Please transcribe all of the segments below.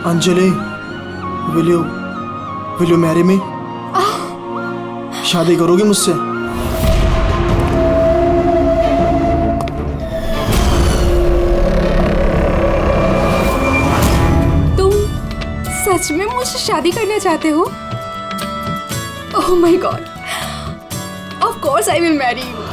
Anjali, will you marry me? शादी करोगी मुझसे? तुम सच में मुझसे शादी करना चाहते हो? Oh my God, of course I will marry you.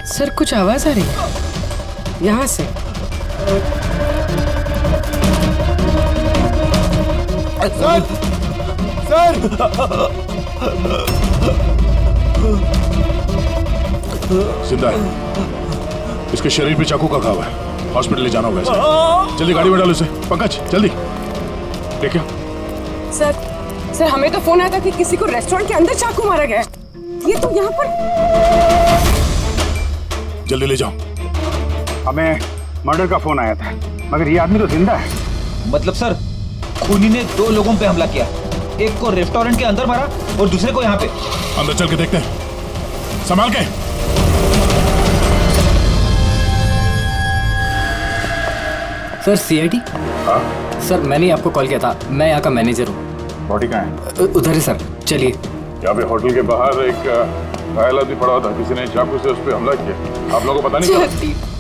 Sir कुछ आवाज आ रही है यहाँ से। सर जिंदा है, इसके शरीर पे चाकू का घाव है, हॉस्पिटल ले जाना होगा इसे। जल्दी गाड़ी में डालो इसे। पंकज जल्दी देखिए। सर हमें तो फोन आया था कि किसी को रेस्टोरेंट के अंदर चाकू मारा गया है। ये तो यहाँ पर। जल्दी ले जाओ। हमें मर्डर का फोन आया था, मगर ये आदमी तो जिंदा है। मतलब सर, खूनी ने 2 लोगों पे हमला किया, एक को रेस्टोरेंट के अंदर मारा और दूसरे को यहाँ पे। अंदर चल के देखते हैं, संभाल के। Sir CID? हाँ सर मैंने ही आपको कॉल किया था, मैं यहाँ का मैनेजर हूँ। बॉडी कहाँ है? उधर है सर, चलिए। यहाँ पे होटल के बाहर एक घायल आदमी पड़ा था, किसी ने चाकू से उस पर हमला किया। आप लोगों को पता नहीं चला?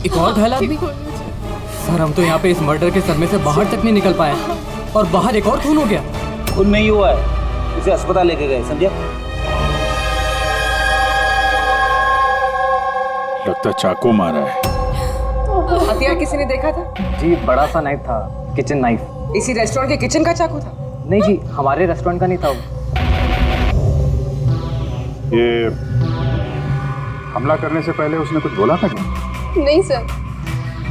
एक और घायल आदमी? सर हम तो यहाँ पे इस मर्डर के सदमे से बाहर तक नहीं निकल पाए और बाहर एक और खून हो गया। खून नहीं हुआ है, इसे अस्पताल लेके गए, समझे? लगता चाकू मारा है। हथियार किसी ने देखा था? जी बड़ा सा नाइफ था, किचन नाइफ। इसी रेस्टोरेंट के किचन का चाकू था? नहीं जी, हमारे रेस्टोरेंट का नहीं था। ये हमला करने से पहले उसने कुछ बोला था क्या? नहीं सर,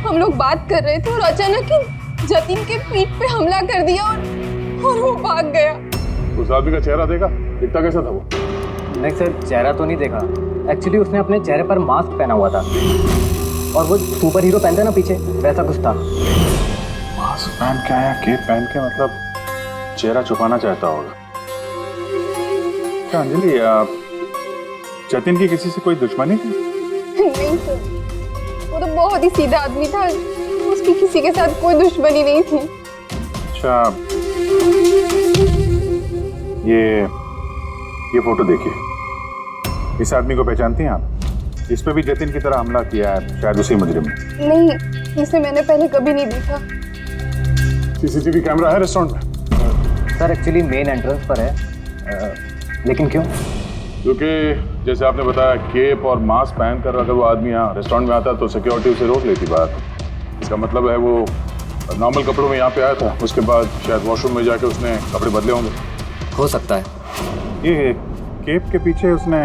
हम लोग बात कर रहे थे और अचानक ही जतिन के पीठ पे हमला कर दिया और वो भाग गया। उस आदमी का चेहरा देखा? दिखता कैसा था वो? नहीं सर, चेहरा तो नहीं देखा। एक्चुअली उसने अपने चेहरे पर मास्क पहना हुआ था और वो सुपर हीरो पहनते ना पीछे, वैसा कुछ था। मास्क पहन के आया, केप पहन के, मतलब चेहरा छुपाना चाहता होगा। क्या अंजलि, जतिन की किसी से कोई दुश्मनी थी? नहीं सर, वो तो बहुत ही सीधा आदमी था, उसकी किसी के साथ कोई दुश्मनी नहीं थी। अच्छा, ये फोटो देखिए। इस आदमी को पहचानती हैं आप? इस पे भी जतिन की तरह हमला किया है, शायद उसी मुजरिम ने। नहीं, इसे मैंने पहले कभी नहीं देखा। सीसीटीवी कैमरा है रेस्टोरेंट में? सर एक्चुअली मेन एंट्रेंस पर है। लेकिन क्यों? क्योंकि जैसे आपने बताया, केप और मास्क पहनकर अगर वो आदमी यहाँ रेस्टोरेंट में आता तो सिक्योरिटी उसे रोक लेती बात। इसका मतलब है वो नॉर्मल कपड़ों में यहाँ पे आया था, उसके बाद शायद वॉशरूम में जाके उसने कपड़े बदले होंगे। हो सकता है। ये केप के पीछे उसने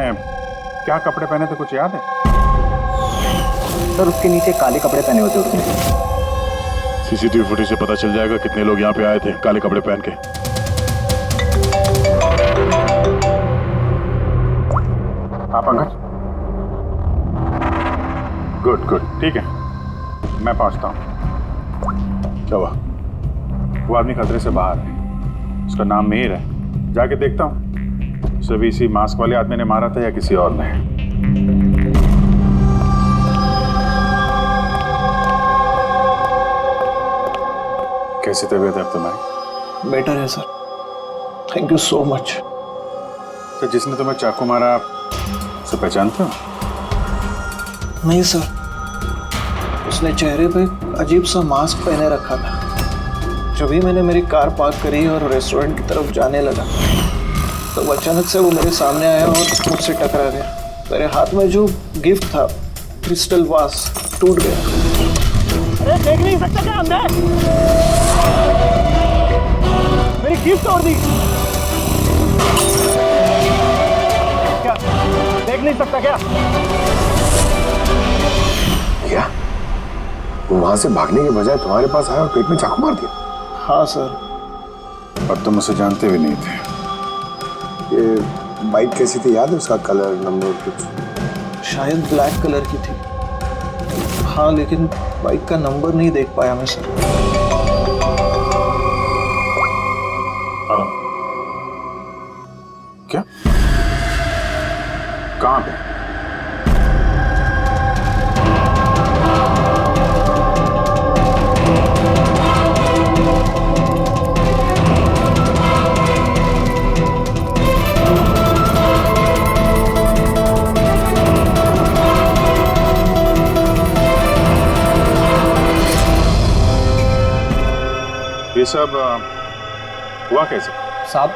क्या कपड़े पहने थे, कुछ याद है? सर उसके नीचे काले कपड़े पहने होते उसने। सीसीटीवी फुटेज से पता चल जाएगा कितने लोग यहाँ पे आए थे काले कपड़े पहन के। आप पंकज? गुड, ठीक है, मैं पहुंचता हूँ। क्या हुआ? वो आदमी खतरे से बाहर है, उसका नाम मीर है। जाके देखता हूँ सभी इसी मास्क वाले आदमी ने मारा था या किसी और ने। कैसी तबीयत है अब तुम्हारी? बेटर है sir, thank you so much. तो जिसने तुम्हें चाकू मारा, उसे पहचानते हो? नहीं सर, उसने चेहरे पे अजीब सा मास्क पहने रखा था। जब भी मैंने मेरी कार पार्क करी और रेस्टोरेंट की तरफ जाने लगा तो अचानक से वो मेरे सामने आया और मुझसे टकरा गया। मेरे हाथ में जो गिफ्ट था, क्रिस्टल वास, टूट गया। अरे देख नहीं सकता क्या अंदर? मेरी गिफ्ट तोड़ दी। क्या देख नहीं सकता क्या? क्या वो वहां से भागने के बजाय तुम्हारे पास आया और पेट में चाकू मार दिया? हाँ सर। और तुम उसे जानते भी नहीं थे। ये बाइक कैसी थी याद है? उसका कलर, नंबर कुछ? शायद ब्लैक कलर की थी। हाँ, लेकिन बाइक का नंबर नहीं देख पाया मैं सर। क्या? कहाँ पे? ये सब हुआ कैसे? साहब,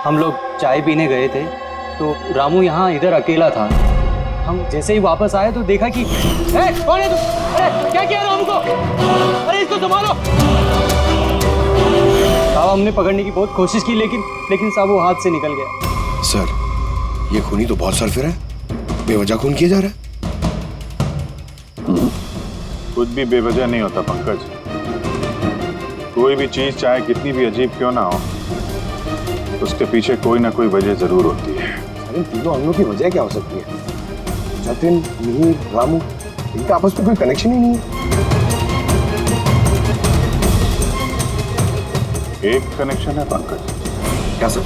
हम लोग चाय पीने गए थे तो रामू यहाँ इधर अकेला था। हम जैसे ही वापस आए तो देखा कि कौन है तू? अरे क्या किया रामू को? अरे इसको संभालो। साहब, हमने पकड़ने की बहुत कोशिश की लेकिन साहब वो हाथ से निकल गया। सर, ये खूनी तो बहुत सरफिर है। बेवजह खून किया जा रहा है। कुछ भी बेवजह नहीं होता पंकज। कोई भी चीज चाहे कितनी भी अजीब क्यों ना हो, उसके पीछे कोई ना कोई वजह जरूर होती है। इन तीनों अंगों की वजह क्या हो सकती है? जतिन, मिहिर, रामू, इनका आपस में कोई कनेक्शन ही नहीं है। एक कनेक्शन है पंकज। क्या सर?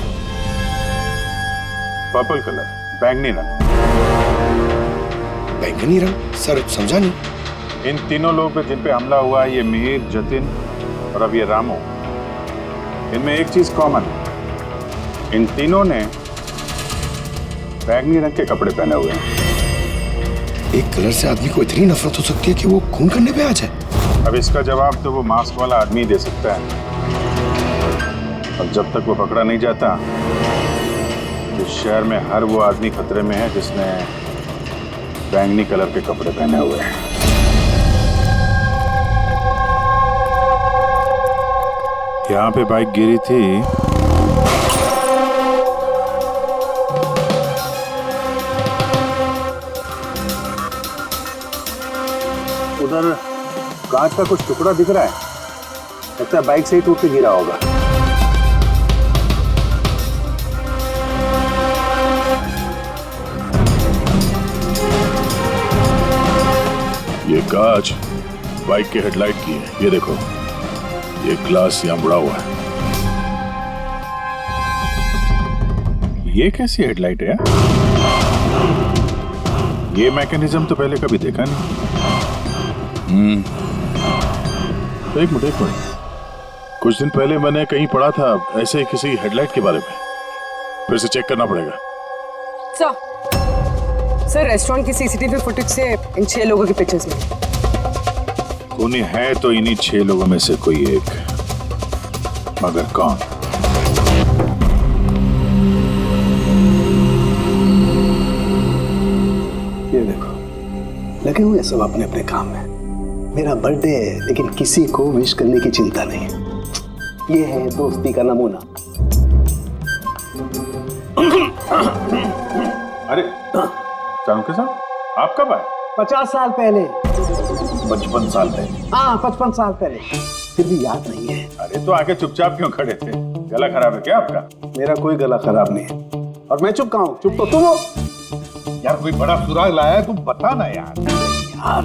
पर्पल कलर, बैंगनी रंग। बैंगनी रंग? सर समझा नहीं। इन तीनों लोगों पे जिन पे हमला हुआ है, ये मिहिर, जतिन और अब ये रामू, इनमें एक चीज कॉमन है। इन तीनों ने बैंगनी रंग के कपड़े पहने हुए हैं। एक कलर से आदमी को इतनी नफरत हो सकती है कि वो खून करने पे आ जाए। अब इसका जवाब तो वो मास्क वाला आदमी दे सकता है। और जब तक वो पकड़ा नहीं जाता, इस शहर में हर वो आदमी खतरे में है जिसने बैंगनी कलर के कपड़े पहने हुए हैं। यहाँ पे बाइक गिरी थी। उधर कांच का कुछ टुकड़ा दिख रहा है। लगता है बाइक से ही टूट के गिरा होगा। ये कांच बाइक के हेडलाइट की है। ये देखो, ये ग्लास यहाँ मुड़ा हुआ है। ये कैसी हेडलाइट है यार? ये मैकेनिज्म तो पहले कभी देखा नहीं। एक मिनट। कुछ दिन पहले मैंने कहीं पढ़ा था ऐसे किसी हेडलाइट के बारे में। फिर से चेक करना पड़ेगा। सर, रेस्टोरेंट की सीसीटीवी फुटेज से इन 6 लोगों के पिक्चर्स में। खूनी है तो इन्हीं 6 लोगों में से कोई एक, मगर कौन? ये देखो, लगे हुए सब अपने अपने काम में। मेरा बर्थडे है लेकिन किसी को विश करने की चिंता नहीं। ये है दोस्ती का नमूना। अरे चाणक्य साहब, आप कब आए? 50 साल पहले। 55 साल पहले? हाँ, 55 साल पहले। फिर भी याद नहीं है। अरे तो आके चुपचाप क्यों खड़े थे? गला खराब है क्या आपका? मेरा कोई गला खराब नहीं है। और मैं चुप कहाँ हूँ? चुप तो तुम हो। यार कोई बड़ा सुराग लाया है, तुम बता ना यार। यार,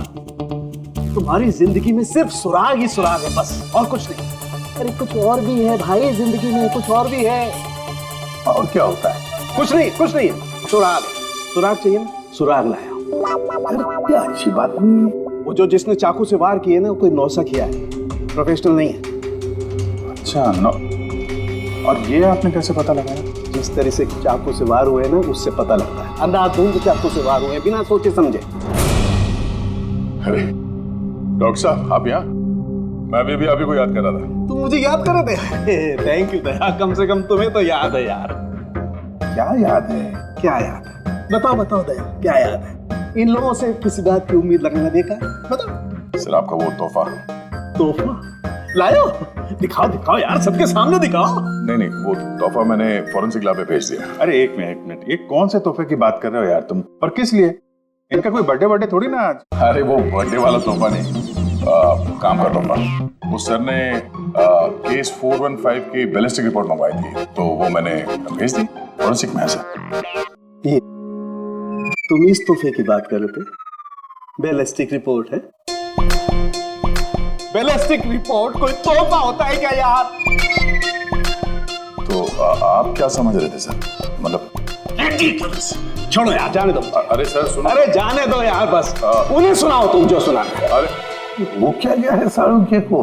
तुम्हारी जिंदगी में सिर्फ सुराग ही सुराग है, बस और कुछ नहीं। अरे कुछ और भी है भाई जिंदगी में, कुछ और भी है। और क्या होता है? कुछ नहीं। सुराग चाहिए ना? सुराग लाया हूं। क्या अच्छी बात नहीं है। वो जो जिसने चाकू से वार किए ना, वो कोई नौसा किया है, प्रोफेशनल नहीं है। अच्छा नो। और ये आपने कैसे पता लगाया? जिस तरह से चाकू से वार हुए ना, उससे पता लगता है। अंधाधुंध चाकू से वार हुए बिना सोचे समझे। अरे डॉक्टर साहब, आप यहाँ? मैं भी अभी को याद कर रहा था। तुम मुझे याद कर रहे थे? थैंक यू दया, कम से कम तुम्हें तो याद है यार। क्या याद है? क्या याद है? बताओ बताओ दया, क्या याद है? इन लोगों से किसी बात की उम्मीद लगाना देखा है? बताओ। सर आपका वो तोहफा। तोहफा लायो? दिखाओ दिखाओ यार, सबके सामने दिखाओ। नहीं, वो तोहफा मैंने फॉरेंसिक लैब में भेज दिया। अरे एक मिनट, ये कौन से तोहफे की बात कर रहे हो यार तुम? और किस लिए? इनका कोई बर्थडे थोड़ी ना आज। अरे वो बर्थडे वाला तोहफा नहीं, काम का तोहफा। उस सर ने केस 415 की बैलिस्टिक रिपोर्ट मंगवाई थी, तो वो मैंने भेज दी। फॉरेंसिक में है सर। ये तुम इस तोहफे की बात कर रहे थे? बैलिस्टिक रिपोर्ट है? बैलिस्टिक रिपोर्ट कोई तोहफा होता है क्या यार? तो आप क्या समझ रहे थे सर? मतलब छोड़ो यार, जाने दो। अरे सर सुनो। अरे जाने दो यार, बस उन्हें सुनाओ तुम जो सुनाना है। अरे वो क्या गया है शाहरुख को?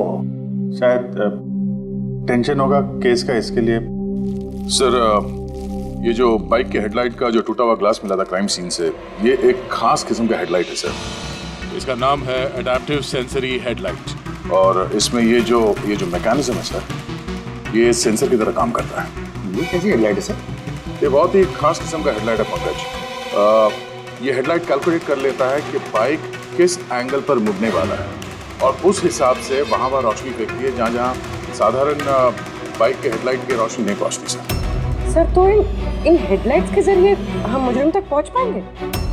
शायद टेंशन होगा केस का, इसके लिए। सर ये जो बाइक के हेडलाइट का जो टूटा हुआ ग्लास मिला था क्राइम सीन से, ये एक खास किस्म का हेडलाइट है सर। इसका नाम है एडेप्टिव सेंसरी हेडलाइट, और इसमें ये जो मैकेनिज्म है सर, ये सेंसर की तरह काम करता है। ये कैसी हेडलाइट है सर? ये बहुत ही खास किस्म का हेडलाइट है पंकज। ये हेडलाइट कैलकुलेट कर लेता है कि बाइक किस एंगल पर मुड़ने वाला है, और उस हिसाब से वहाँ रोशनी फेंकती है जहाँ साधारण बाइक के हेडलाइट की रोशनी नहीं पहुँचती सर। तो इन हेडलाइट्स के जरिए हम मुजरिम तक पहुंच पाएंगे?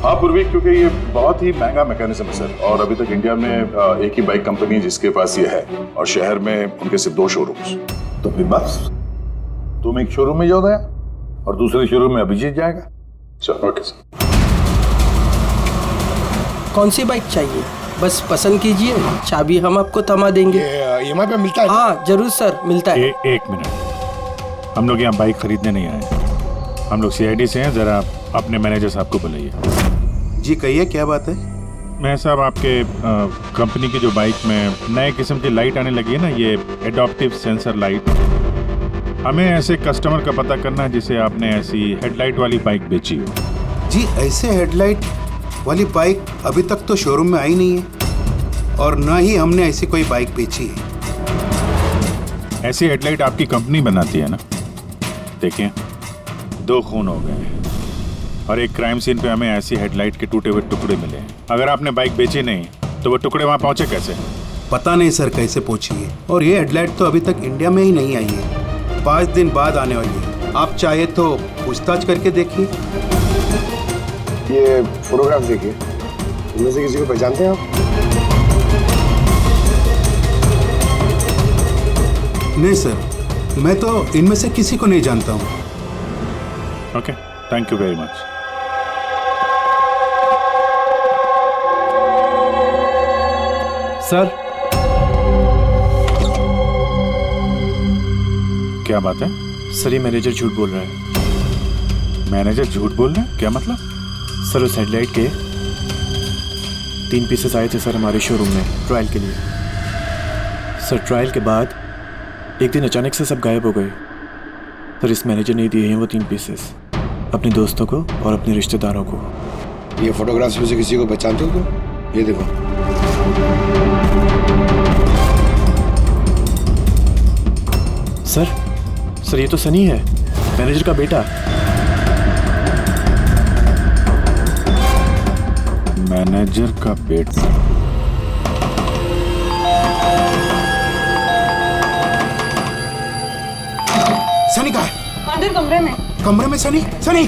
हाँ पूर्वी, क्योंकि ये बहुत ही महंगा मैकेनिज्म है सर, और अभी तक इंडिया में एक ही बाइक कंपनी जिसके पास ये है, और शहर में उनके सिर्फ 2 शोरूम्स। तो फिर बस तुम एक शोरूम में जाओ दया, और दूसरे शोरूम में अभिजीत जाएगा। Sir okay sir. कौन सी बाइक चाहिए? बस पसंद कीजिए, चाबी हम आपको थमा देंगे। EMI पे मिलता है? हाँ जरूर सर, मिलता है। एक मिनट, हम लोग यहाँ बाइक खरीदने नहीं आए, हम लोग CID से हैं। जरा अपने मैनेजर साहब को बुलाइए। जी कहिए, क्या बात है? मैं साहब आपके कंपनी की जो बाइक में नए किस्म की लाइट आने लगी है ना, ये एडॉप्टिव सेंसर लाइट, हमें ऐसे कस्टमर का पता करना है जिसे आपने ऐसी हेडलाइट वाली बाइक बेची हो। जी ऐसे हेडलाइट वाली बाइक अभी तक तो शोरूम में आई नहीं है, और न ही हमने ऐसी कोई बाइक बेची है। ऐसी हेडलाइट आपकी कंपनी बनाती है ना? देखिए 2 खून हो गए हैं, और एक क्राइम सीन पे हमें ऐसी हेडलाइट के टूटे हुए टुकड़े मिले हैं। अगर आपने बाइक बेची नहीं तो वो टुकड़े वहाँ पहुँचे कैसे? पता नहीं सर कैसे पहुंची है, और ये हेडलाइट तो अभी तक इंडिया में ही नहीं आई है, 5 दिन बाद आने वाली है। आप चाहे तो पूछताछ करके देखिए। ये फोटोग्राफ देखिए, इनमें से किसी को पहचानते हैं आप? नहीं सर, मैं तो इनमें से किसी को नहीं जानता हूँ। Okay, thank you very much. Sir क्या बात है? सर ये मैनेजर झूठ बोल रहा है। मैनेजर झूठ बोल रहे हैं? क्या मतलब? सर उस हेडलाइट के 3 पीसेस आए थे सर हमारे शोरूम में ट्रायल के लिए। सर ट्रायल के बाद एक दिन अचानक से सब गायब हो गए। सर इस मैनेजर ने दिए हैं वो 3 पीसेस अपने दोस्तों को और अपने रिश्तेदारों को। ये फोटोग्राफ्स में से किसी को पहचानते हो तुम? ये देखो। सर ये तो सनी है, मैनेजर का बेटा। मैनेजर का बेटा? सनी कहाँ है? अंदर कमरे में। कमरे में? सनी सनी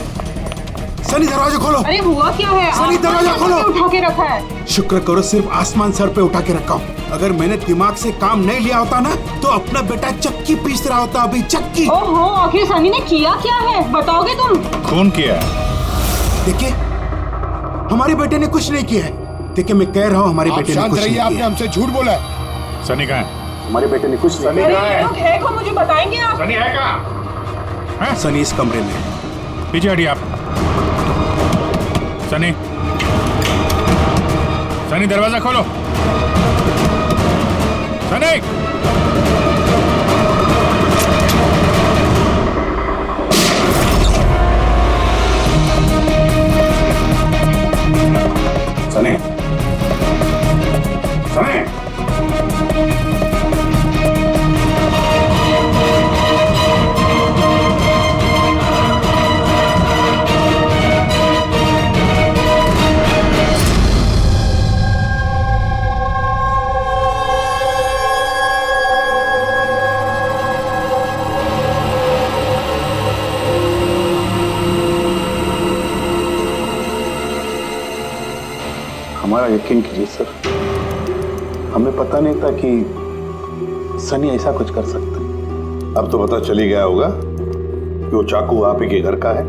सनी दरवाजा खोलो। अरे हुआ क्या है? सनी दरवाजा खोलो। उठा के रखा है। शुक्र करो सिर्फ आसमान सर पे उठा के रखा हूँ। अगर मैंने दिमाग से काम नहीं लिया होता ना तो अपना बेटा चक्की पीस रहा होता अभी, चक्की। ओहो, आखिर सनी ने किया क्या है, बताओगे तुम? खून किया है। देखिए हमारे बेटे ने कुछ नहीं किया है। देखिए मैं कह रहा हूँ हमारे बेटे ने कुछ नहीं किया। आपने हमसे झूठ बोला है। सनी कहाँ है? हमारे बेटे ने कुछ नहीं किया। ये लोग है कौन, मुझे बताएंगे आप? सनी है कहाँ? सनी इस कमरे में। पीछे हटिए आप। सनी दरवाजा खोलो। सनी सनी सनी यकीन कीजिए सर, हमें पता नहीं था कि सनी ऐसा कुछ कर सकता है। अब तो पता चल ही गया होगा कि वो चाकू आप ही के घर का है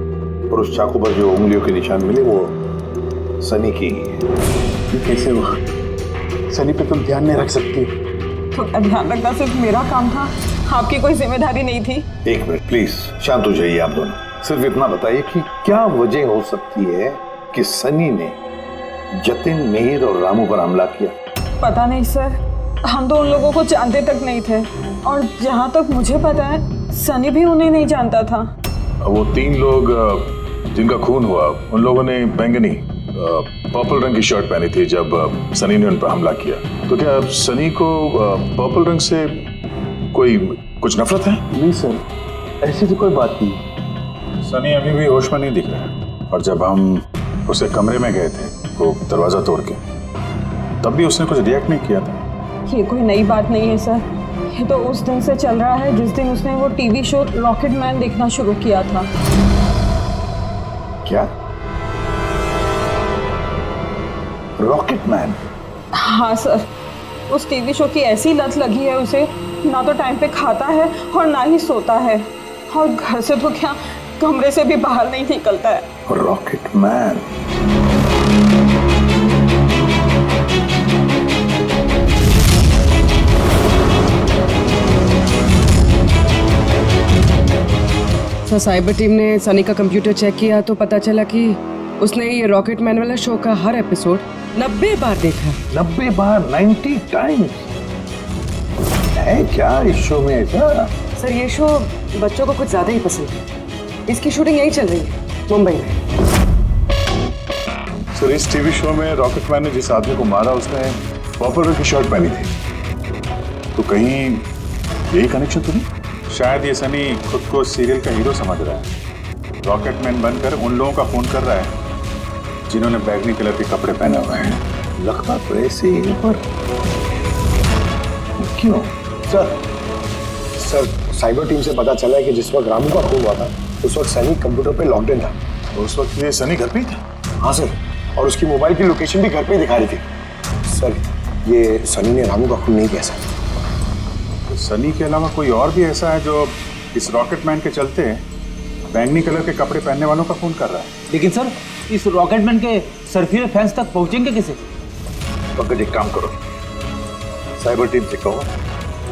और उस चाकू पर जो उंगलियों के निशान मिले वो सनी की ही है। ये कैसे हुआ? सनी पे तुम ध्यान नहीं रख सकती? तो ध्यान रखना सिर्फ मेरा काम था, आपकी कोई जिम्मेदारी नहीं थी। एक मिनट प्लीज, शांत हो जाइए आप दोनों। सिर्फ इतना बताइए कि क्या वजह हो सकती है कि सनी ने जतिन, मिहिर और रामू पर हमला किया? पता नहीं सर, हम तो उन लोगों को जानते तक नहीं थे, और जहाँ तक मुझे पता है सनी भी उन्हें नहीं जानता था। वो 3 लोग जिनका खून हुआ, उन लोगों ने बैंगनी पर्पल रंग की शर्ट पहनी थी जब सनी ने उन पर हमला किया। तो क्या सनी को पर्पल रंग से कोई कुछ नफरत है? नहीं सर, ऐसी तो कोई बात नहीं। सनी अभी भी होश में नहीं दिख रहा है, और जब हम उसे कमरे में गए थे वो दरवाजा तोड़ के, तब भी उसने कुछ रिएक्ट नहीं किया था। ये कोई नई बात नहीं है सर, ये तो उस दिन से चल रहा है जिस दिन उसने वो टीवी शो रॉकेट मैन देखना शुरू किया था। क्या? Rocket man? हाँ सर, उस टीवी शो की ऐसी लत लगी है उसे, ना तो टाइम पे खाता है और ना ही सोता है, और घर से तो क्या कमरे से भी बाहर नहीं निकलता है। Rocket man? Sir, cyber team ने सनी का कंप्यूटर चेक किया तो पता चला कि उसने ये रॉकेट मैन वाला शो का हर एपिसोड 90 बार देखा। 90 बार? 90 टाइम्स? है क्या इस शो में ऐसा? सर, ये शो बच्चों को कुछ ज्यादा ही पसंद है। इसकी शूटिंग यहीं चल रही है, मुंबई में। सर, इस टीवी शो में रॉकेट मैन ने जिस आदमी को मारा उसने पर्पल रंग की शर्ट पहनी थी, तो कहीं यही कनेक्शन तो नहीं? शायद ये सनी खुद को सीरियल का हीरो समझ रहा है, रॉकेट मैन बनकर उन लोगों का खून कर रहा है जिन्होंने बैगनी कलर के कपड़े पहने हुए हैं। लगता तो ऐसे ही, पर क्यों? सर, साइबर टीम से पता चला है कि जिस वक्त रामू का खून हुआ था उस वक्त सनी कंप्यूटर पे लॉकडाउन था। तो उस वक्त ये सनी घर पे ही था? हाँ सर, और उसकी मोबाइल की लोकेशन भी घर पे ही दिखा रही थी। सर, ये सनी ने रामू का खून नहीं किया सर। तो सनी के अलावा कोई और भी ऐसा है जो इस रॉकेट मैन के चलते बैंगनी कलर के कपड़े पहनने वालों का खून कर रहा है? लेकिन सर, इस रॉकेट मैन के सरफिरे फैंस तक पहुंचेंगे कैसे? पंकज, एक काम करो, साइबर टीम से कहो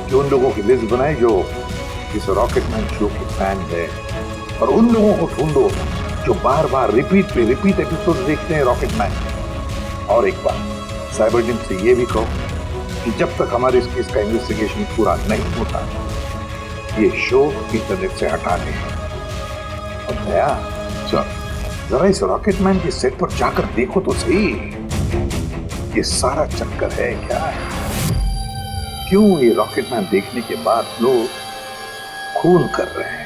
कि उन लोगों की लिस्ट बनाए जो इस रॉकेट मैन शो के फैन है, और उन लोगों को ढूंढो जो बार बार रिपीट एपिसोड देखते हैं रॉकेट मैन। और एक बार साइबर टीम से ये भी कहो कि जब तक हमारे इस केस का इन्वेस्टिगेशन पूरा नहीं होता, ये शो इंटरनेट से हटा दें। और दया, जरा इस रॉकेट मैन के सेट पर जाकर देखो तो सही, ये सारा चक्कर है क्या? क्यों ये रॉकेट मैन देखने के बाद लोग खून कर रहे हैं?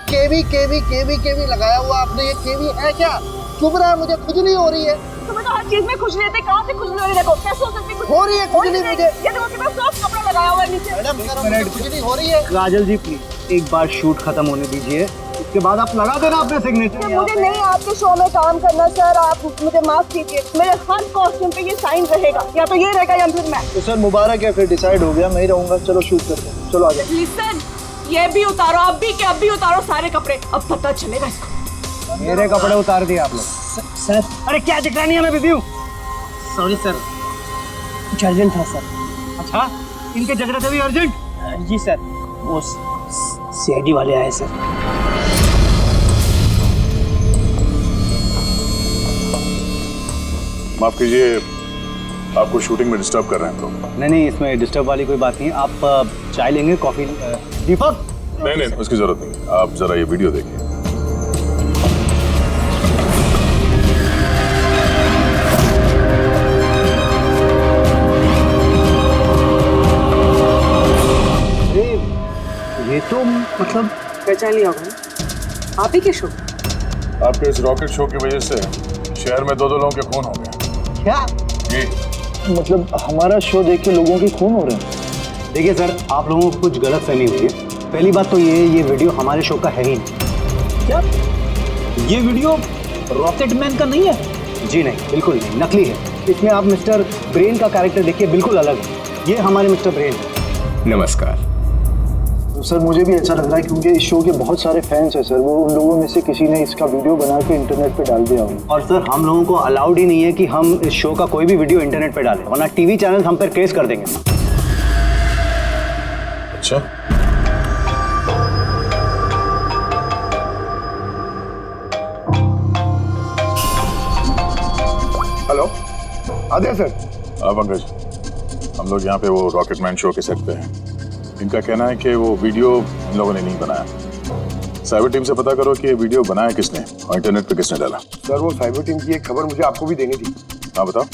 केवी लगाया हुआ आपने, ये केवी है क्या? चुभ रहा है, मुझे खुजली हो रही है। तुम्हें तो हर चीज में खुजली रहती है, कहाँ से खुजली हो रही है? देखो कैसे हो सकती है? हो रही है खुजली मुझे। ये देखो कितना सॉफ्ट कपड़ा लगाया हुआ है नीचे। मैडम, खुजली हो रही है। काजल जी प्लीज एक बार शूट खत्म होने दीजिए, उसके बाद आप लगा देना अपने सिग्नेचर। मुझे नहीं आपके शो में काम करना सर, आप मुझे माफ कीजिए। मेरे हर कॉस्ट्यूम पे ये साइन रहेगा, या तो ये रहेगा या फिर मैं। तो सर मुबारक है, फिर डिसाइड हो गया, मैं ही रहूंगा। चलो शूट करते हैं, चलो आ जाओ। लिसन, ये भी उतारो, अब भी उतारो सारे कपड़े, अब पता चलेगा इसको। मेरे कपड़े उतार दिए आप लोग। सर, अरे क्या दिख रहा नहीं है, मैं बिजी हूँ। सॉरी सर, कुछ अर्जेंट था सर। अच्छा, इनके झगड़े से भी अर्जेंट? जी सर, वो सीआईडी वाले आए सर। माफ कीजिए, आपको शूटिंग में डिस्टर्ब कर रहे हैं तो? नहीं, इसमें डिस्टर्ब वाली कोई बात नहीं। आप चाय लेंगे, कॉफी? दीपक? नहीं, उसकी जरूरत नहीं। आप जरा ये वीडियो देखिए। ये तो मतलब पहचान लिया होगा, आप ही के शो? आपके इस रॉकेट शो की वजह से शहर में 2 लोगों के खून हो गए। क्या? जी। मतलब हमारा शो देख के लोगों के खून हो रहे हैं? देखिए सर, आप लोगों को कुछ गलत फहमी हुई है। पहली बात तो ये वीडियो हमारे शो का है ही नहीं। क्या ये वीडियो रॉकेट मैन का नहीं है? जी नहीं, बिल्कुल नहीं, नकली है। इसमें आप मिस्टर ब्रेन का कैरेक्टर देखिए, बिल्कुल अलग है। ये हमारे मिस्टर ब्रेन है। नमस्कार सर। मुझे भी ऐसा लग रहा है क्योंकि इस शो के बहुत सारे फैंस हैं सर, वो उन लोगों में से किसी ने इसका वीडियो बना के इंटरनेट पे डाल दिया होगा। और सर हम लोगों को अलाउड ही नहीं है कि हम इस शो का कोई भी वीडियो इंटरनेट पे डालें, वरना टीवी चैनल हम पर केस कर देंगे। अच्छा, हेलो, आदित्य सर। हाँ पंकज, हम लोग यहाँ पे वो रॉकेटमैन शो के सेट पे हैं। इनका कहना है कि वो वीडियो इन लोगों ने नहीं बनाया। साइबर टीम से पता करो कि ये वीडियो बनाया किसने और इंटरनेट पे किसने डाला। सर वो साइबर टीम की एक खबर मुझे आपको भी देनी थी। हाँ बताओ।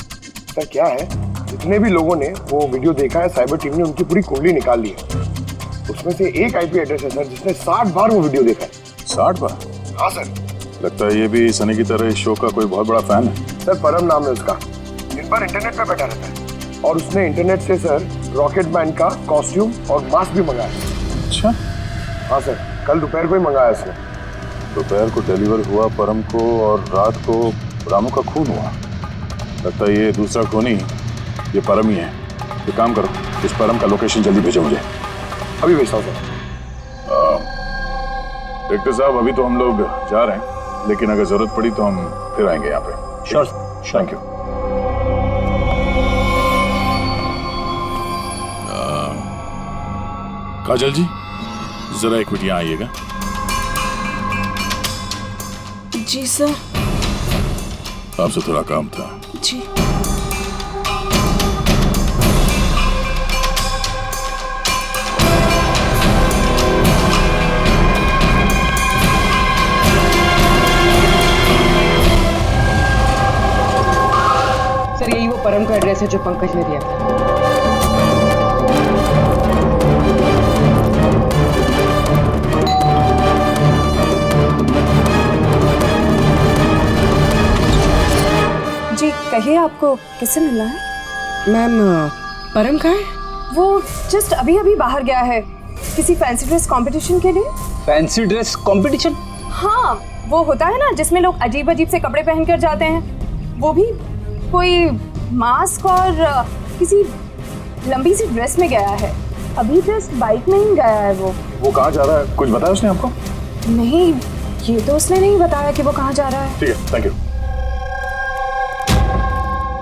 सर क्या है, जितने भी लोगों ने वो वीडियो देखा है, साइबर टीम ने उनकी पूरी कुंडली निकाल ली है। उसमें से एक आईपी एड्रेस है सर जिसने 60 बार वो वीडियो देखा है। 60 बार? हाँ सर। लगता है ये भी सनी की तरह इस शो का कोई बहुत बड़ा फैन है। सर परम नाम है उसका, दिन भर इंटरनेट पे बैठा रहता है और उसने इंटरनेट से सर रॉकेटमैन का कॉस्ट्यूम और मास्क भी मंगाया। अच्छा। हाँ सर, कल दोपहर को ही मंगाया उसने। दोपहर को डिलीवर हुआ परम को और रात को रामू का खून हुआ। लगता है ये दूसरा खूनी ये परम ही है। ये काम करो, इस परम का लोकेशन जल्दी भेजो मुझे। अभी भेजता हूँ सर। डायरेक्टर साहब अभी तो हम लोग जा रहे हैं, लेकिन अगर जरूरत पड़ी तो हम फिर आएंगे यहाँ पे। Sure, thank you. Kajal ji जरा एक मिनट यहाँ आइएगा। जी सर। आपसे थोड़ा काम था। जी। सर यही वो परम का एड्रेस है जो पंकज ने दिया था। जी कहिए, आपको किससे मिलना है? मैम परम कहाँ है? वो जस्ट अभी अभी बाहर गया है किसी फैंसी ड्रेस कंपटीशन के लिए। Fancy dress competition? हाँ, वो होता है ना जिसमें लोग अजीब अजीब से कपड़े पहनकर जाते हैं। वो भी कोई मास्क और किसी लंबी सी ड्रेस में गया है। अभी जस्ट बाइक में ही गया है वो कहाँ जा रहा है कुछ बताया उसने आपको? नहीं, ये तो उसने नहीं बताया कि वो कहाँ जा रहा है। ठीक है, थैंक यू।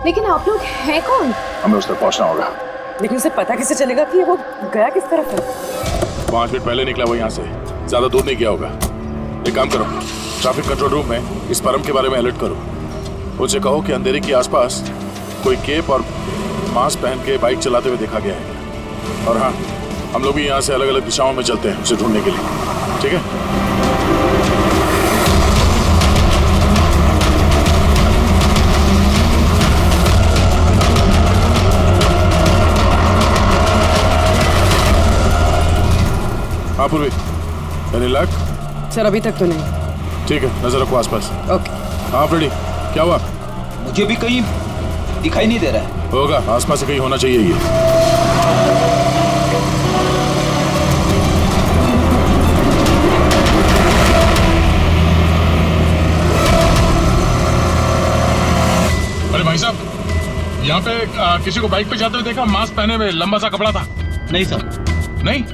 लेकिन आप लोग हैं कौन? हमें उस तक पहुंचना होगा। लेकिन उसे पता कैसे चलेगा कि वो गया किस तरफ है? 5 मिनट पहले निकला वो यहाँ से, ज्यादा दूर नहीं गया होगा। एक काम करो, ट्रैफिक कंट्रोल रूम में इस परम के बारे में अलर्ट करो। उनसे कहो कि अंधेरे के आसपास कोई केप और मास्क पहन के बाइक चलाते हुए देखा गया है। और हाँ, हम लोग भी यहाँ से अलग अलग दिशाओं में चलते हैं उसे ढूंढने के लिए। ठीक है? हाँ पूर्वी, एनी लक? सर अभी तक तो नहीं। ठीक है, नजर रखो आसपास। ओके। हाँ फ्रेडी, क्या हुआ? मुझे भी कहीं दिखाई नहीं दे रहा है। होगा, आसपास से कहीं होना चाहिए ये। अरे भाई साहब, यहाँ पे किसी को बाइक पे जाते हुए देखा, मास्क पहने हुए, लंबा सा कपड़ा था। नहीं सर। नहीं?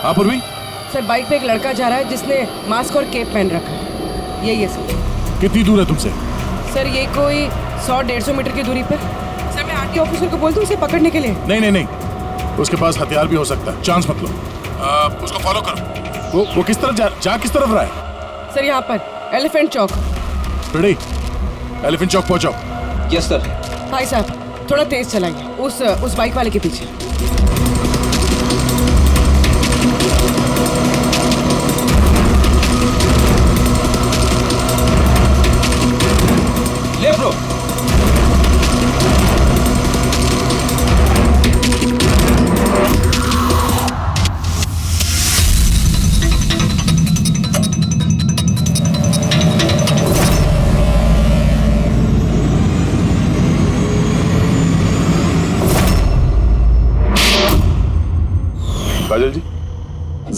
हाँ पूर्वी। सर बाइक पे एक लड़का जा रहा है जिसने मास्क और केप पहन रखा है। यही है सर। कितनी दूर है तुमसे? सर ये कोई 100-150 मीटर की दूरी पर। सर मैं आरटी ऑफिसर को बोल दूं उसे पकड़ने के लिए? नहीं नहीं नहीं, उसके पास हथियार भी हो सकता है, चांस मत लो। उसको फॉलो करो। वो किस तरफ जा किस तरफ रहा है? सर यहाँ पर Elephant Chowk. Ready, Elephant Chowk पहुंचाओ। Yes sir. भाई साहब थोड़ा तेज चलाइए, उस बाइक वाले के पीछे। ले ब्रो।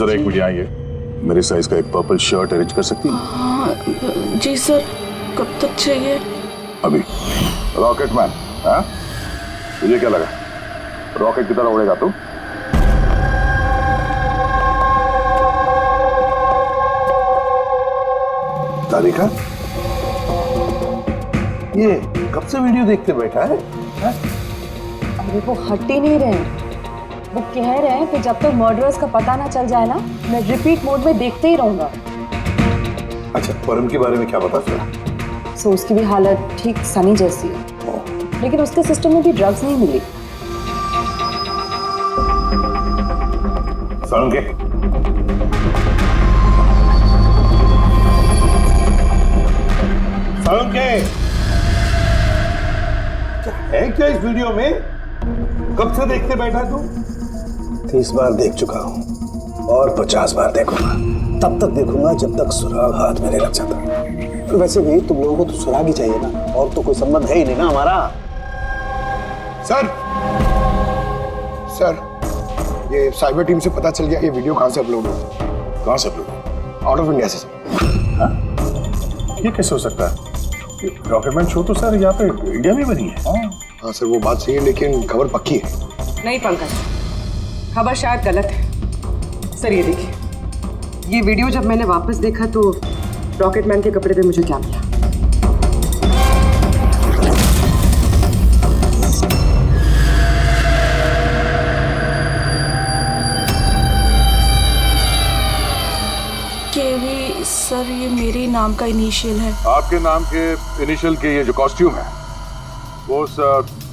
जरा एक मिनट आइए, मेरे साइज का एक पर्पल शर्ट अरेंज कर सकती हैं? हाँ जी सर, कब तक चाहिए? अभी। रॉकेटमैन, हाँ? तुझे क्या लगा रॉकेट की तरह उड़ेगा तू? तारिका, ये कब से वीडियो देखते बैठा है? अरे वो हट ही नहीं रहे हैं। वो कह रहे हैं कि जब तक मर्डरर्स का पता ना चल जाए ना, मैं रिपीट मोड में देखते ही रहूंगा। अच्छा, परम के बारे में क्या पता चला? सो उसकी भी हालत ठीक सनी जैसी है, लेकिन उसके सिस्टम में भी ड्रग्स नहीं मिली। के क्या है क्या इस वीडियो में? कब से देखते बैठा तू? 30 बार देख चुका हूँ और 50 बार देखूंगा। तब तक देखूंगा जब तक सुराग हाथ में नहीं लग जाता। तो वैसे भी तुम लोगों को तो सुराग ही चाहिए ना, और तो कोई संबंध है ही नहीं ना हमारा। सर, ये साइबर टीम से पता चल गया ये वीडियो कहाँ से अपलोड हुआ। कहाँ से अपलोड? आउट ऑफ इंडिया से सर। हाँ? ये कैसे हो सकता है? रॉकेटमैन शो तो सर यहाँ पे इंडिया में बनी है। हाँ सर, वो बात सही है, लेकिन खबर पक्की है। नहीं पंकज, खबर शायद गलत है। सर ये देखिए, ये वीडियो जब मैंने वापस देखा तो रॉकेटमैन के कपड़े पे मुझे क्या मिला? केवी सर, ये मेरे नाम का इनिशियल है। आपके नाम के इनिशियल के ये जो कॉस्ट्यूम है वो उस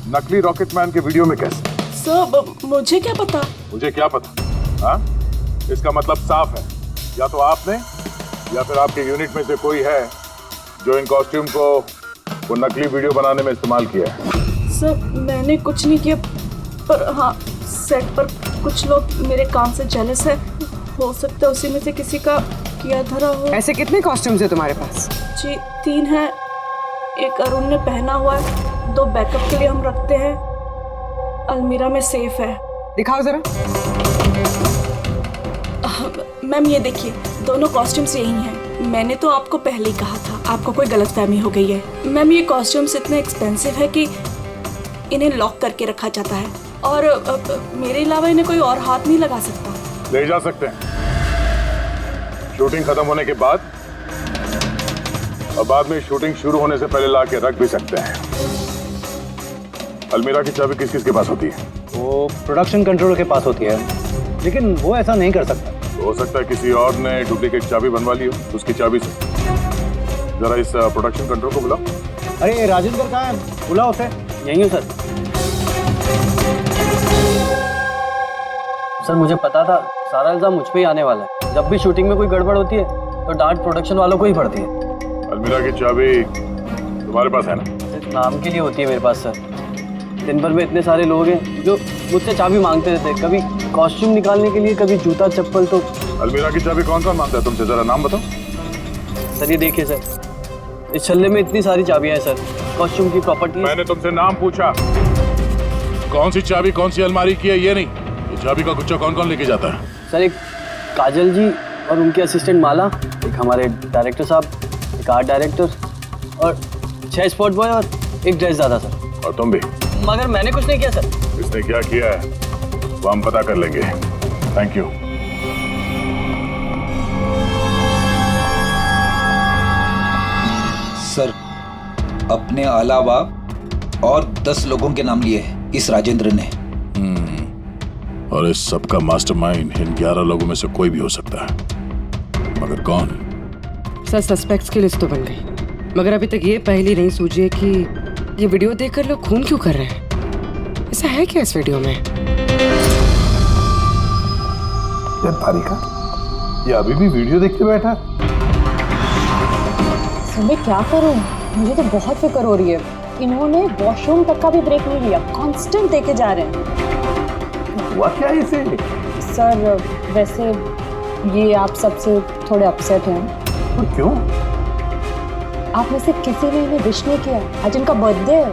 नकली रॉकेटमैन के वीडियो में कैसे? सर मुझे क्या पता? मुझे क्या पता? हाँ? इसका मतलब साफ है, या तो आपने या फिर आपके यूनिट में से कोई है जो इन कॉस्ट्यूम को वो नकली वीडियो बनाने में इस्तेमाल किया है। सर मैंने कुछ नहीं किया, पर हाँ सेट पर कुछ लोग मेरे काम से जेलस है। हो सकता है उसी में से किसी का किया धरा हो। ऐसे कितने कॉस्ट्यूम्स है तुम्हारे पास? जी 3 हैं। एक अरुण ने पहना हुआ है, 2 बैकअप के लिए हम रखते हैं। अलमीरा में सेफ है। दिखाओ जरा। मैम ये देखिए, दोनों कॉस्ट्यूम्स यही हैं। मैंने तो आपको पहले ही कहा था, आपको कोई गलतफहमी हो गई है। मैम ये कॉस्ट्यूम्स इतने एक्सपेंसिव है कि इन्हें लॉक करके रखा जाता है, और मेरे अलावा इन्हें कोई और हाथ नहीं लगा सकता। ले जा सकते हैं शूटिंग खत्म होने के बाद, और बाद में शूटिंग शुरू होने से पहले ला के रख भी सकते हैं। अलमीरा की चाबी किस किस के पास होती है? वो प्रोडक्शन कंट्रोलर के पास होती है, लेकिन वो ऐसा नहीं कर सकता। तो हो सकता है किसी और ने डुप्लीकेट चाबी बनवा ली हो उसकी चाबी से। जरा इस प्रोडक्शन कंट्रोल को बुलाओ। अरे राजेंद्र कहाँ है? बुलाओ उसे। यहीं हूँ सर। सर मुझे पता था सारा इल्जाम मुझ पे ही आने वाला है। जब भी शूटिंग में कोई गड़बड़ होती है तो डांट प्रोडक्शन वालों को ही पड़ती है। अलमीरा की चाबी तुम्हारे पास है ना? सिर्फ नाम के लिए होती है मेरे पास सर। दिन भर में इतने सारे लोग हैं जो मुझसे चाबी मांगते रहते हैं, कभी कॉस्ट्यूम निकालने के लिए, कभी जूता चप्पल। तो अलमीरा की चाबी कौन कौन मांगता है तुमसे? जरा नाम बताओ। सर ये देखिए सर, इस छल्ले में इतनी सारी चाबियां हैं सर, कॉस्ट्यूम की, प्रॉपर्टी। मैंने तुमसे नाम पूछा, कौन सी चाबी कौन सी अलमारी की है ये नहीं। ये चाबी का गुच्छा कौन कौन लेके जाता है? सर एक काजल जी और उनके असिस्टेंट माला, एक हमारे डायरेक्टर साहब, एक आर्ट डायरेक्टर, और 6 स्पॉट बॉय और एक ड्रेस दादा सर। और तुम भी? मगर मैंने कुछ नहीं किया सर। इसने क्या किया है वो हम पता कर लेंगे। Thank you. सर अपने अलावा और 10 लोगों के नाम लिए हैं इस राजेंद्र ने। और इस सब का मास्टरमाइंड इन 11 लोगों में से कोई भी हो सकता है, मगर कौन? सर सस्पेक्ट्स की लिस्ट तो बन गई, मगर अभी तक ये पहली नहीं सूझी है कि ये वीडियो देखकर लोग खून क्यों कर रहे हैं। ऐसा है क्या इस वीडियो में? यार तारिका, ये अभी भी वीडियो देखते बैठा? सर मैं क्या करूं, मुझे तो बहुत फिक्र हो रही है। इन्होंने वॉशरूम तक का भी ब्रेक नहीं लिया, कांस्टेंट देके जा रहे हैं। हुआ क्या इसे? सर वैसे ये आप सबसे थोड़े अपसेट हैं। तो क्यों? आप में से किसी ने इन्हें विश नहीं किया, आज इनका बर्थडे है।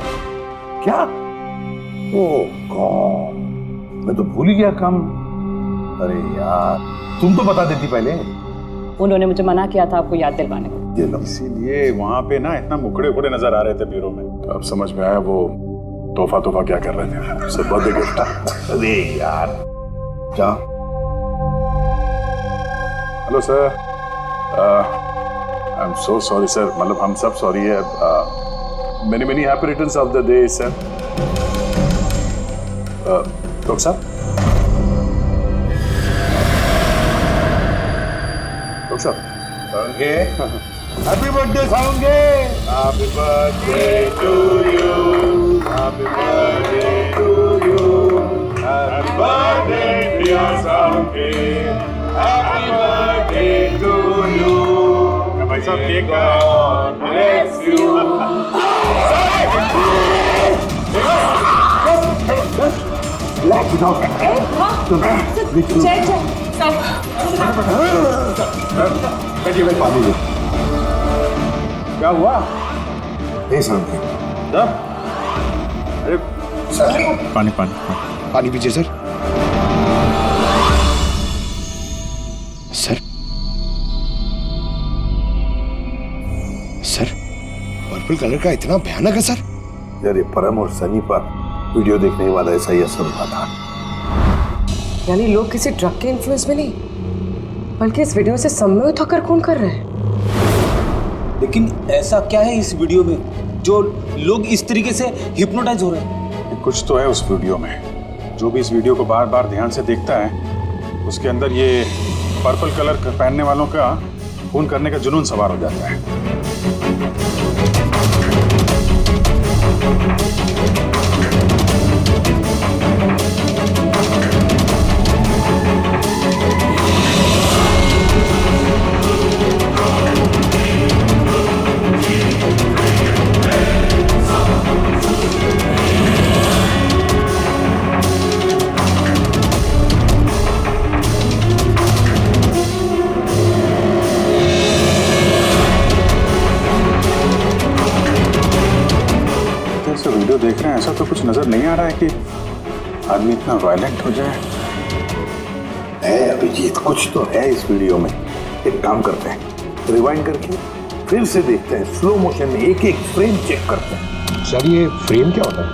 क्या? ओह गॉड, मैं तो भूल ही गया काम। अरे यार, तुम तो बता देती पहले। उन्होंने मुझे मना किया था आपको याद दिलवाने को। ये लो। इसीलिए वहाँ पे ना इतना मुखड़े उखड़े नजर आ रहे थे ब्यूरो में। तो अब समझ में आया वो तोहफा क्या कर रहे थे। सब बर्थडे गिफ्ट। अरे यार, क्या? Hello sir, I am so sorry sir, मतलब हम सब सॉरी है। Many happy returns of the day sir. Doctor साहब, डॉक्टर साहब, हैप्पी बर्थडे साउंगे। Happy birthday to you, happy birthday to you, happy birthday dear साउंगे, हैप्पी बर्थडे टू यू। भाई साहब cake God bless you. Let it out. पानी दे। क्या हुआ? नहीं समझे। अरे सर, पानी पानी पीजिए sir. Sir, sir, purple colour का इतना भयानक है सर? यार, ये परम और सनी पर वीडियो देखने वाला ऐसा ही असर हुआ था। यानी लोग किसी ड्रग के इन्फ्लुएंस में नहीं, बल्कि इस वीडियो से सम्मोहित होकर खून कर रहे हैं। लेकिन ऐसा क्या है इस वीडियो में जो लोग इस तरीके से हिप्नोटाइज हो रहे हैं? कुछ तो है उस वीडियो में। जो भी इस वीडियो को बार बार ध्यान से देखता है, उसके अंदर ये पर्पल कलर पहनने वालों का खून करने का जुनून सवार हो जाता है। वीडियो देख रहे हैं, ऐसा तो कुछ नजर नहीं आ रहा है कि आदमी इतना वायलेंट हो जाए। है अभिजीत, कुछ तो है इस वीडियो में। एक काम करते हैं, रिवाइंड करके फिर से देखते हैं, स्लो मोशन में एक एक फ्रेम चेक करते हैं। सर, ये फ्रेम क्या होता है?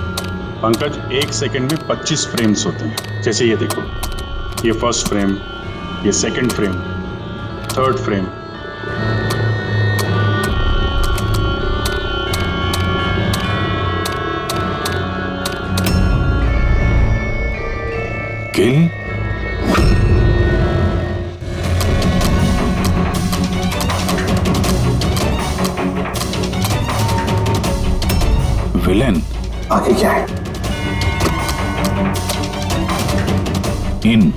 पंकज, 1 सेकंड में 25 फ्रेम्स होते हैं। जैसे ये देखो, ये फर्स्ट फ्रेम, ये सेकंड फ्रेम, थर्ड फ्रेम। किल, विलेन, आगे क्या है? इन,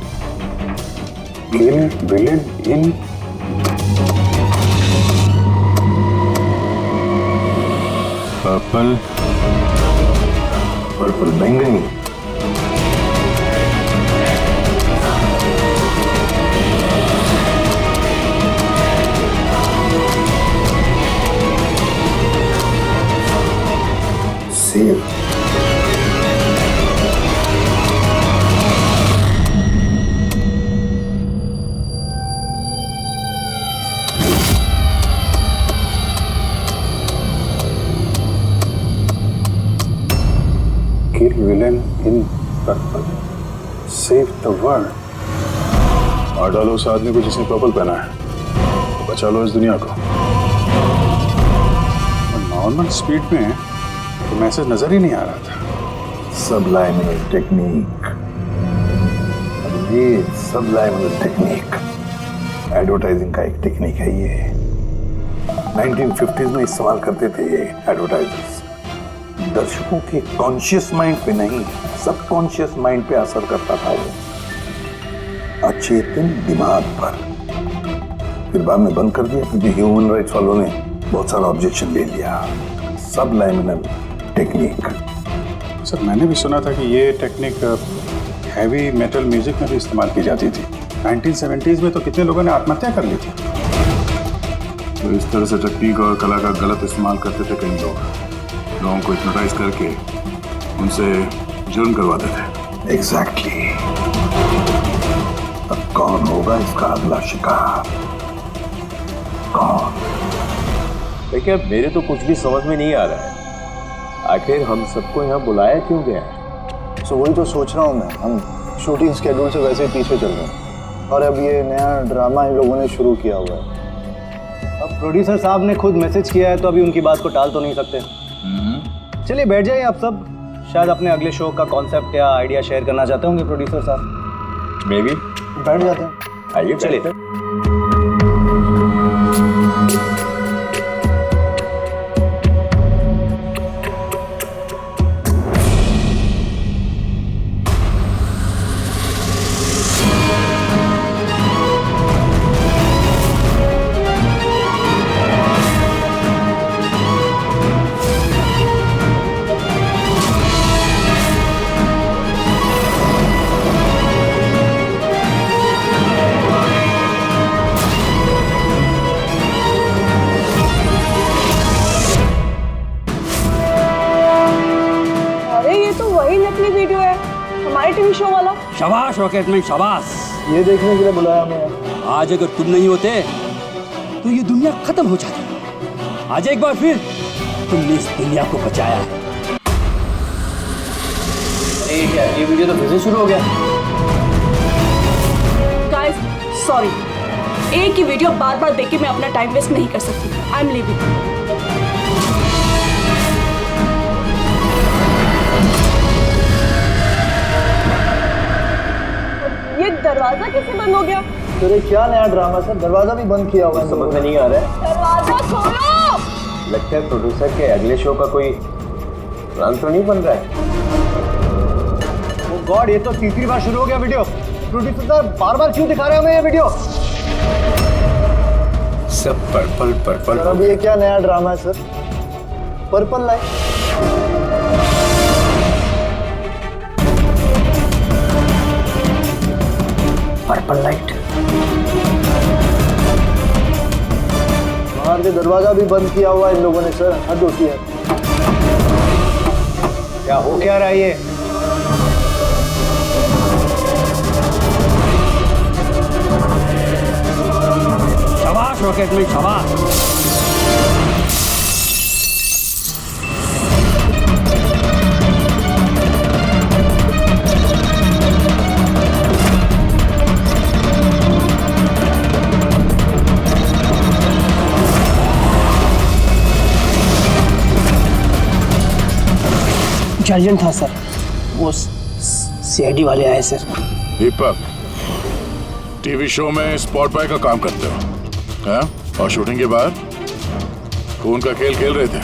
किल, विलेन, इन, पर्पल, पर्पल बैंगनी, save, kill villain in purple, save the world। मार डालो उस आदमी को जिसने पर्पल पहना है, बचा लो इस दुनिया को। नॉर्मल स्पीड में तो मैसेज नजर ही नहीं आ रहा था। सबलाइमिनल टेक्निक, ये सबलाइमिनल टेक्निक एडवर्टाइजिंग का एक टेक्निक है। ये 1950s में इस्तेमाल करते थे ये एडवर्टाइजर्स। दर्शकों के कॉन्शियस माइंड पे नहीं, सबकॉन्शियस माइंड पे असर करता था वो, अचेतन दिमाग पर। फिर बाद में बंद कर दिया क्योंकि ह्यूमन राइट्स वालों ने बहुत सारा ऑब्जेक्शन ले लिया। सबलाइमिनल टेक्निक। सर, मैंने भी सुना था कि ये टेक्निक हैवी मेटल म्यूजिक में भी इस्तेमाल की जाती थी। 1970s में तो कितने लोगों ने आत्महत्या कर ली थी। तो इस तरह से टेक्निक और कला का गलत इस्तेमाल करते थे कई लोग, लोगों को हिप्नोटाइज करके उनसे जुर्म करवाते थे। एग्जैक्टली। अब कौन होगा इसका अगला शिकार? कौन? देखिए मेरे तो कुछ भी समझ में नहीं आ रहा है, आखिर हम सबको यहाँ बुलाया क्यों गया है? सो वही तो सोच रहा हूँ मैं। हम शूटिंग स्केड्यूल से वैसे ही पीछे चल रहे हैं और अब ये नया ड्रामा इन लोगों ने शुरू किया हुआ है। अब प्रोड्यूसर साहब ने खुद मैसेज किया है तो अभी उनकी बात को टाल तो नहीं सकते। चलिए बैठ जाइए आप सब, शायद अपने अगले शो का कॉन्सेप्ट या आइडिया शेयर करना चाहते होंगे प्रोड्यूसर साहब। मे बी बैठ जाते हैं। आइए चलिए। शाबाश रॉकेटमैन शाबाश। ये देखने के लिए बुलाया हमें। आज अगर तुम नहीं होते तो ये दुनिया खत्म हो जाती। आज एक बार फिर तुमने इस दुनिया को बचाया है। ये क्या, ये वीडियो तो फिर से शुरू हो गया। गाइस सॉरी, एक ही वीडियो बार बार देख के मैं अपना टाइम वेस्ट नहीं कर सकती। I am leaving. ये दरवाजा कैसे बंद हो गया? तेरे क्या नया ड्रामा सर? दरवाजा भी बंद किया हुआ है। समझ में नहीं आ रहा है। दरवाजा खोलो। लगता है प्रोड्यूसर के अगले शो का कोई प्लान तो नहीं बन रहा है। ओ गॉड, ये तो तीसरी बार शुरू हो गया वीडियो। प्रोड्यूसर साहब बार बार क्यों दिखा रहे हैं हमें ये वीडियो? सब पर्पल पर्पल। अब ये क्या नया ड्रामा है sir? Purple light. Purple light. बाहर से दरवाजा भी बंद किया हुआ है इन लोगों ने सर। हद होती है। क्या हो क्या रहा है ये? शाबाश रॉकेटमैन शाबाश। अर्जेंट था सर, वो सीआईडी वाले आए सर। दीपक, टीवी शो में स्पॉट बॉय का काम करते हो, हैं? और शूटिंग के बाद खून का खेल खेल रहे थे।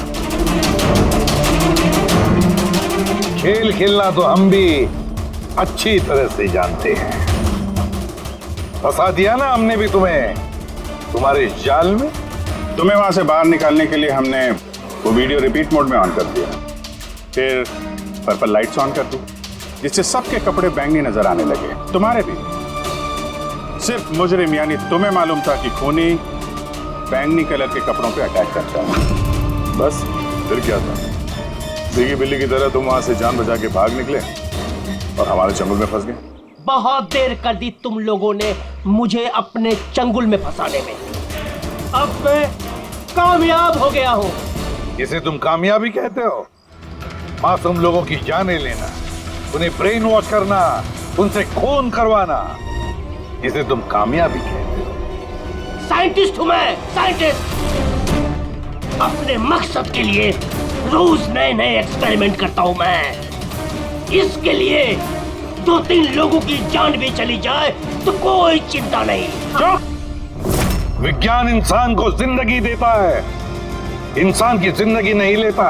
खेल खेलना तो हम भी अच्छी तरह से जानते हैं। फंसा दिया ना हमने भी तुम्हें तुम्हारे जाल में। तुम्हें वहां से बाहर निकालने के लिए हमने वो वीडियो रिपीट मोड में ऑन कर दिया, फिर पर्पल लाइट्स ऑन कर दी, जिससे सबके कपड़े बैंगनी नजर आने लगे, तुम्हारे भी। सिर्फ मुजरिम यानी तुम्हें मालूम था कि खूनी बैंगनी कलर के कपड़ों पे अटैक करता है। बस फिर क्या था? सीगी बिल्ली की तरह तुम वहां से जान बचा के भाग निकले और हमारे चंगुल में फंस गए। बहुत देर कर दी तुम लोगों ने मुझे अपने चंगुल में फंसाने में। अब मैं कामयाब हो गया हूँ। इसे तुम कामयाबी कहते हो? मासूम लोगों की जानें लेना, उन्हें ब्रेन वॉश करना, उनसे खून करवाना, इसे तुम कामयाबी कहते हो? साइंटिस्ट हूं मैं, साइंटिस्ट। अपने मकसद के लिए रोज नए नए एक्सपेरिमेंट करता हूं मैं। इसके लिए 2-3 लोगों की जान भी चली जाए तो कोई चिंता नहीं। चुप! विज्ञान इंसान को जिंदगी देता है, इंसान की जिंदगी नहीं लेता।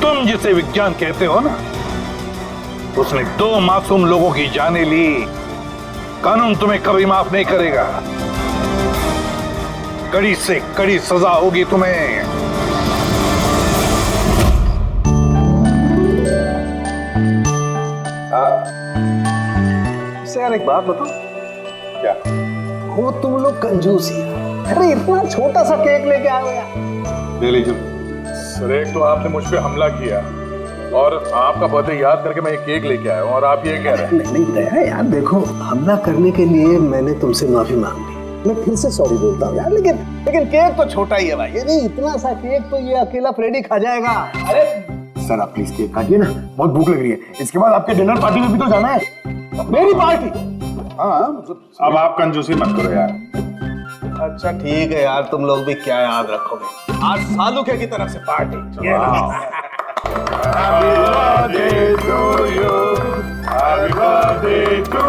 तुम जिसे विज्ञान कहते हो ना, उसने 2 मासूम लोगों की जानें ली। कानून तुम्हें कभी माफ नहीं करेगा। कड़ी से कड़ी सजा होगी तुम्हें। यार एक बात बताओ। क्या? वो तुम लोग कंजूस ही। अरे इतना छोटा सा केक लेके आए हो यार। ले लीजिए। सर, एक तो आपने मुझ पे हमला किया, और आपका बर्थडे याद करके मैं ये केक लेके आया हूँ और आप ये कह रहे हैं। नहीं दया यार, देखो हमला करने के लिए मैंने तुमसे माफी मांग ली, मैं फिर से सॉरी बोलता हूँ यार, लेकिन केक तो छोटा ही है भाई। ये नहीं, इतना सा केक तो ये अकेला फ्रेडी खा जाएगा। अरे सर आप प्लीज केक काटिए ना, बहुत भूख लग रही है। इसके बाद आपके डिनर पार्टी में भी तो जाना है। मेरी पार्टी? हाँ मतलब अब आप कंजूसी मत करो यार। अच्छा ठीक है यार, तुम लोग भी क्या याद रखोगे, आज सालुके की तरफ से party. Happy birthday to you. Happy birthday to